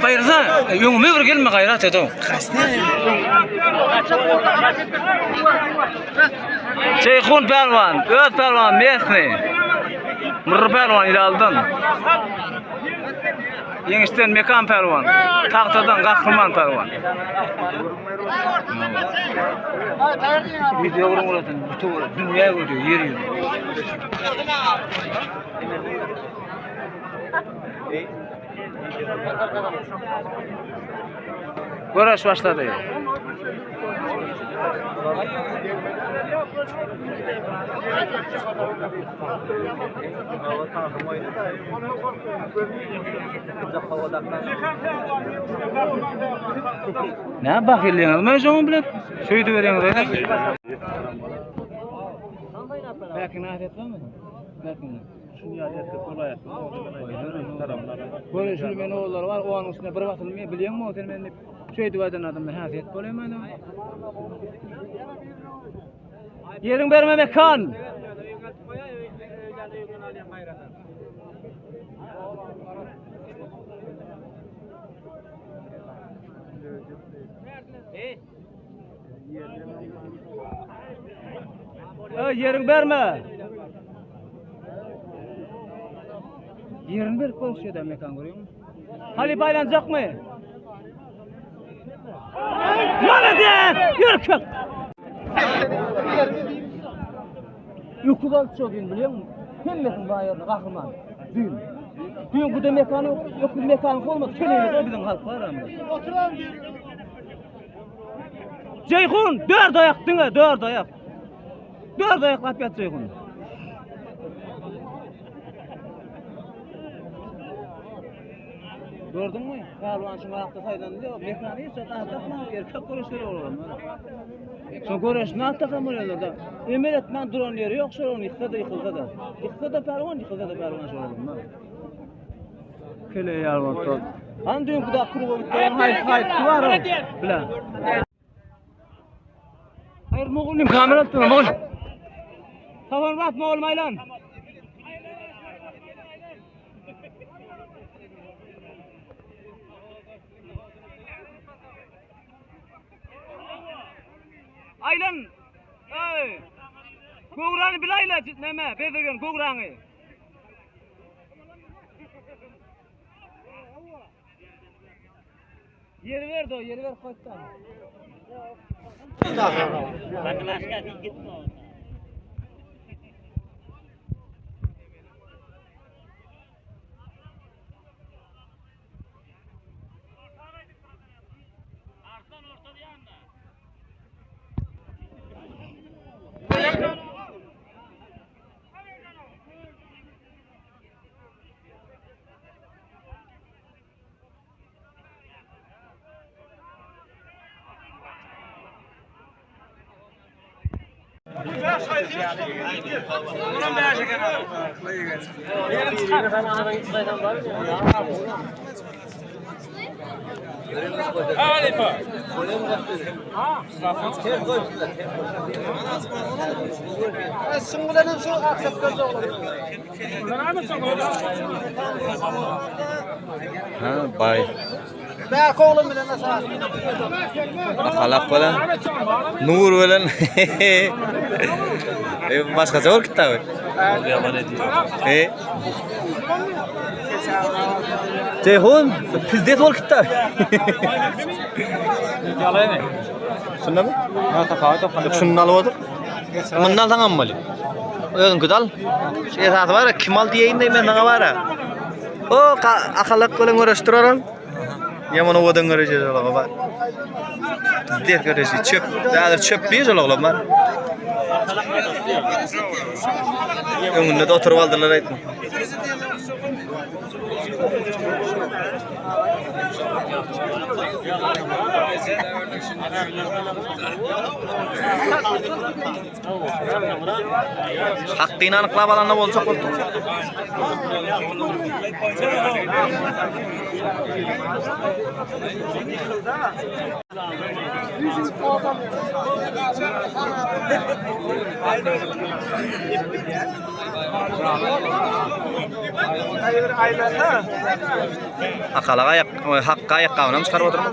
Bayırsa yöngüme bir gelme gayrat eto. Ceyhun Pervan, Öz Pervan, Mesni. Mırr Pervan ile aldın. Yengişten Mekan Pervan. Tahtadan Kahraman Pervan. Video uğratın. Bütün dünyaya görüyor, yer yüzü. Görüş başladı. Ne bakıyorsun? Ben şu an bile şöyle veriyorum. Belki nafet var mı? Belki. Şunu adet kolay etsin. Böyle şunu ben oğullar var. O an üstüne bir bakılmıyor. Biliyor musun? Sen ben şöyle duvardan adamlar nafet kolay mı? Yerin verme mekan. Yerin verme. Yerin ver koşuyor mekan görüyor musun? Hali baylanacak mı? Nerede? Yürü kalk. Yukudan çoğun biliyor musun? Hemmetin bayırını kahraman. Düğün. Düğün bu da mekanı yok bir mekanı olmaz. Köleyle bizim halk var ama. Oturan diyor. Ceyhun 4 ayak dinle 4 ayak. 4 ayak laf yat Ceyhun. Gördün mü? Kahraman şu ayakta saydan diyor. Mekanı hiç takma erkek görüşleri olur. Şu görüş ne takamıyorlar da. Emeletmen duran yeri yok şu onu yıksa da yıkılsa da. Yıksa da pervan yıkılsa da pervan şu olur. Köle yarvan tut. Andın bu da kuru bitti. Hay var o. Bila. Hayır moğulim kamera tutma moğul. Tamam bak moğul maylan. Aylan. Ey. Goğranı bilayla neme? Bezirgen goğranı. Yeri ver de o, yeri ver koytan. Baklaşka gitme. Arslan orta bir anda. Bay. Akhlaq bilan, nur bilan. Başqacha bo'lib ketdi. Yomon edi. Ceyhun, pizdet bo'lib ketdi. Yalaymi? Shundami? Ha, taqoy. Shundan olib o'tir. Bundan tangam bo'li. O'zing kudal. Şey saati var, kimal deyin men nanga var. O akhlaq bilan uğraştıraram. Yamon ovadan göreceğiz oğlum bak. Bizde göreceğiz çöp. Daha çöp bir oğlum var. Önünde de oturup aldılar aytma. Hakkını anıqlab alanlar olacak oldu. Akalaga ayak, hakka ayakkabını mı çıkarıp oturma?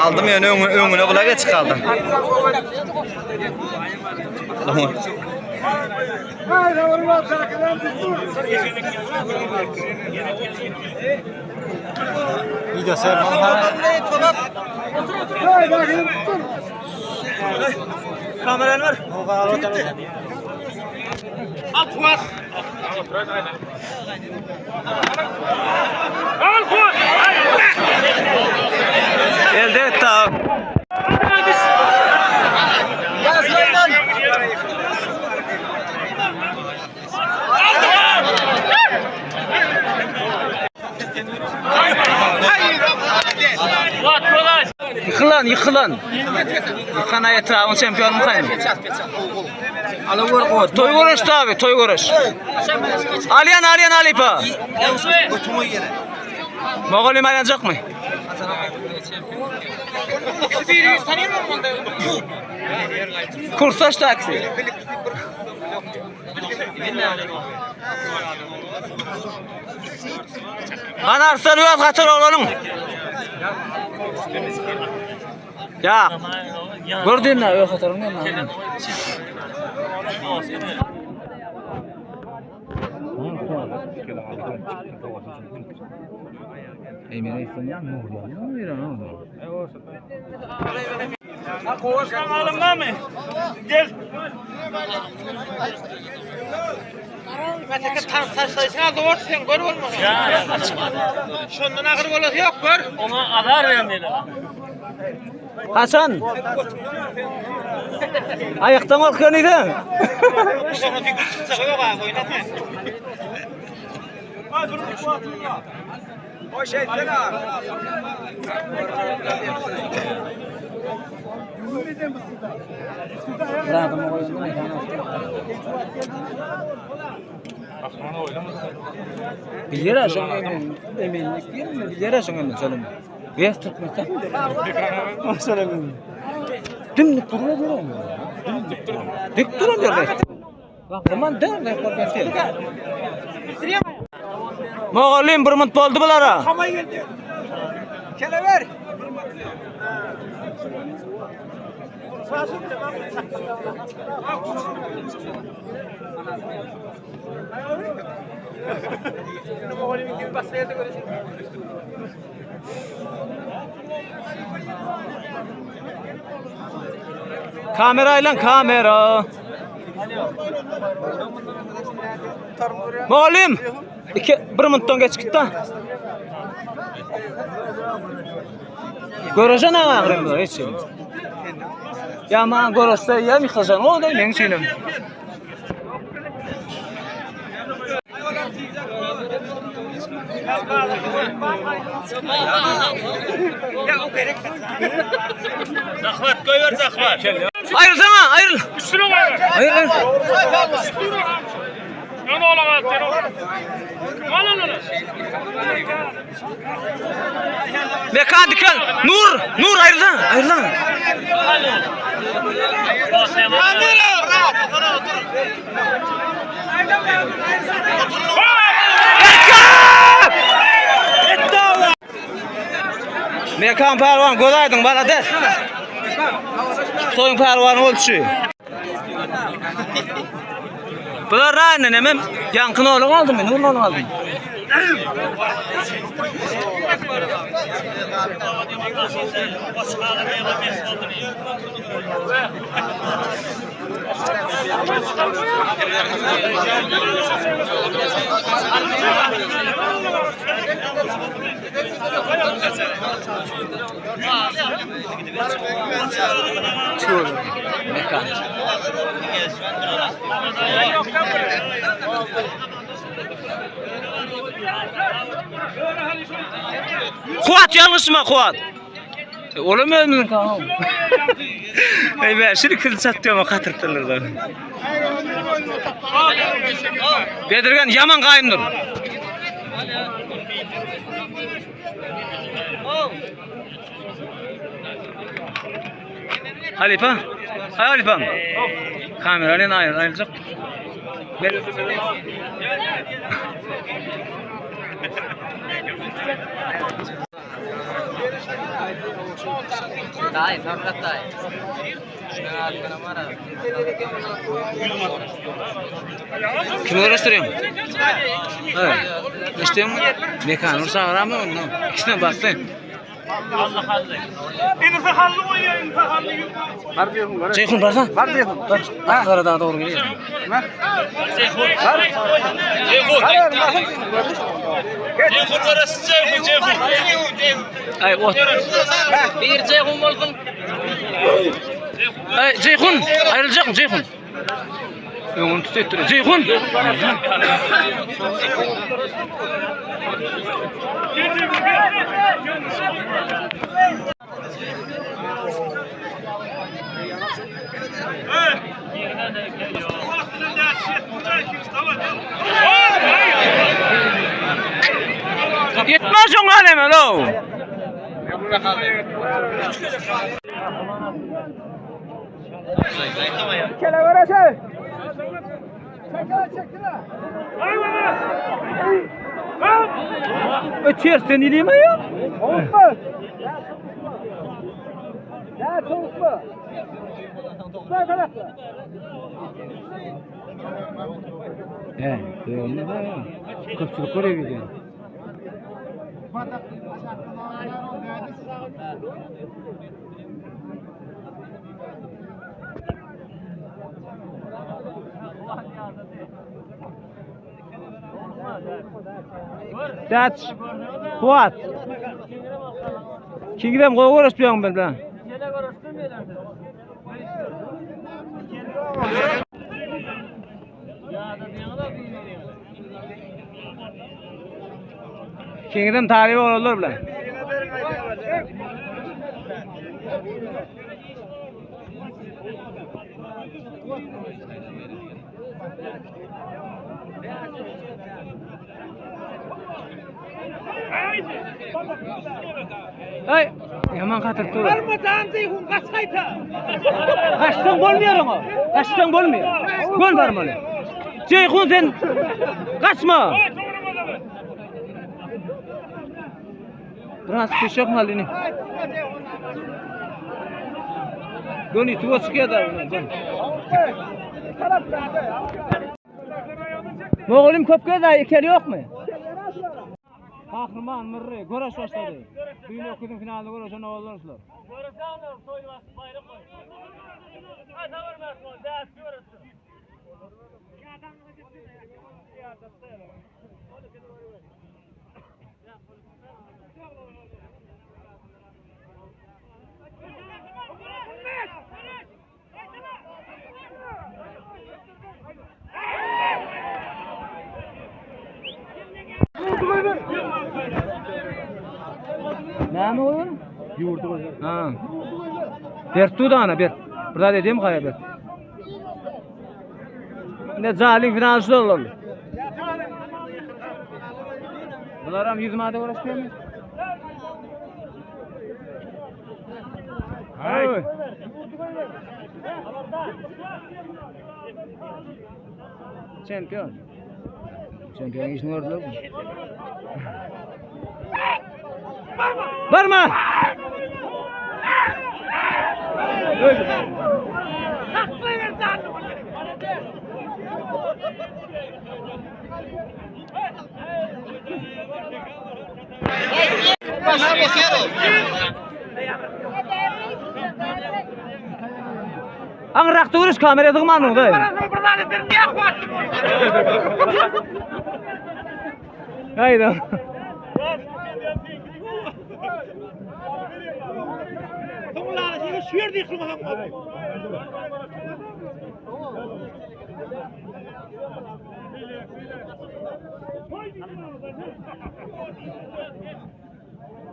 Aldım yani önüne kulağa geç kaldım. Video sever kameran var. Al Fuat. Al Fuat. Elde et tamam. Yıkılan. Yıkan etrafın şampiyon mu kayın? Toy koruş abi, toy koruş. Aliyan Alipa. Moğolim ayanacak mı? Kursaş taksi. Kanarsan yok kaçır oğlanın. Ya. Gördün mü? Yok kaçırın ne lan? Emine istiyor mu? Koşkan alınma mı? Gel. Mesela saçına doğru sen gör olmaz. Ya açma. Şundan akır bolat yok gör. Ona adar vermeli. Hasan. Ayaktan korkuyor neydi? Sonra fikir çıksa yok abi oynatma. O şey sana. Bilir aşın eminlik değil mi? Bilir aşın emin söyleme. Beyaz Türkmenistan. Söyleme. Dimdik duruyor diyor mu? Dik duruyor diyor. Bak zaman der ne korkuyor. Moğolim bir mınt oldu bulara. Kele ver. Kamerayla kamera. Moğolim. Bir mınttan geç gitti. Göreceğin ağırım hiç. Ya bana görürse ya mı kızacaksın? O da benim şeyim. Zahvat koy ver zahvat. Ayrılsana ayrıl. Üstüne koy. Ayrıl. Ne olamaz sen o. Lan. Mekan dikkat. Nur ayrılsana. Mekan pehlivan go'daydın bana des. Soyun pehlivanı oldu şu. Bular raynen emem yankın oğlum aldım ben, Nur'un oğlum aldım. Mekan. Kuat yanlış mı Kuat? Olamıyor mu kanka? Ey be şimdi kız satıyor mu katırtırlardan. Bedirgen yaman kayındır. Halifa. Hay Halifa. Kameradan ayrılacak. Dai, sabrat dai. Kim uğraştırıyorum? Evet. İşte mekanı sağlam mı? İşte bastın. Ceyhun varsa? Var Ceyhun. Ankara doğru geliyor. Ceyhun orası Ceyhun. Ay o. Bir Ceyhun olsun. Ay Ceyhun ayrılacak mı Ceyhun? Onu tutuyor. Ceyhun. Yetmez o aleme lo. Kele verese. Ötürsen ileyim ya. Soğuk mu? Ya soğuk mu? Soğuk tarafta. Öyle de. Köpçülük oraya gidiyor. That's what? Kingdom go uğraş diyorum ben lan. Kingdom tarihi olur bilen. Ay, yaman katır tur. Varmadan Ceyhun kaçaydı. Kaçtan bolmuyor ama. Kaçtan bolmuyor. Gol var mı? Ceyhun sen kaçma. Biraz kuşak malini. Gönü tuva çıkıyor da. Moğolim köpke da ikeli yok mu? Kahraman Mırrı, Goraş başladı. Dünya okudum finalde Goraş'a ne olursunuz? Goraş'ın soydu bayrak koy. Hadi vermezsin o, ders görürsün. Ne mi oğlum? Yurdu. Ha. Bertu da ana ber. Burada dedim kaya ber. Ne zalim finanslı olur. Bunlar ham 100 mada uğraşmıyor mu? Hay. Champion. Champion işini gördüler mi? Varma! Angrak tuğruş kamera tıkmanın da. Haydi.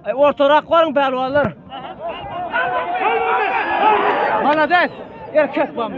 Ay ortarak koyun pehlivanlar. Malades. Erkek var mı?